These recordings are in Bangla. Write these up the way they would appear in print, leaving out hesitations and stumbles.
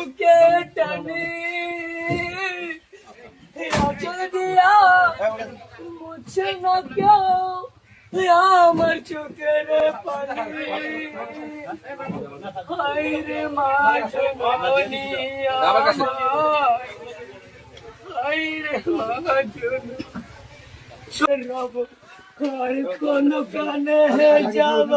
বুকে টানে আচল দিয়া মুছে না কেউ আমার চোখের পানি হায়রে মা জননী হায়রে মা জননী সরব আর কোন কানে যাব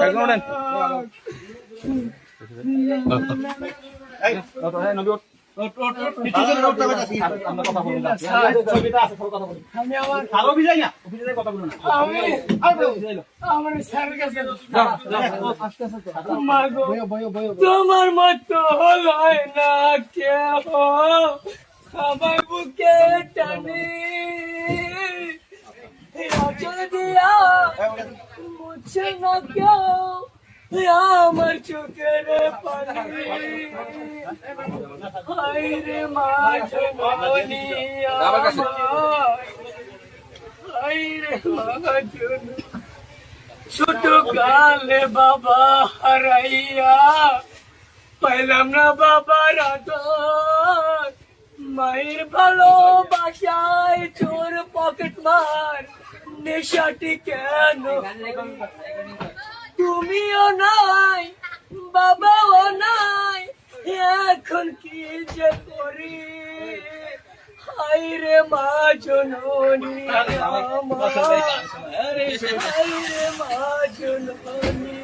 তোমার মতো হয় না কেহ আমার বুকে টানে আচল দিয়া মুছে না কেউ আমার চোখের পানি হায়রে মা জননী হায়রে মা জননী ছোট কালে বাবা হারাইয়া পাইলাম না বাবার আদর মায়ের ভালোবাসায় চোর পকেট মার নেশাটি কেন তুমিও নাই বাবাও নাই এখন কি যে করি হায়রে মা জননী হায়রে মা জননী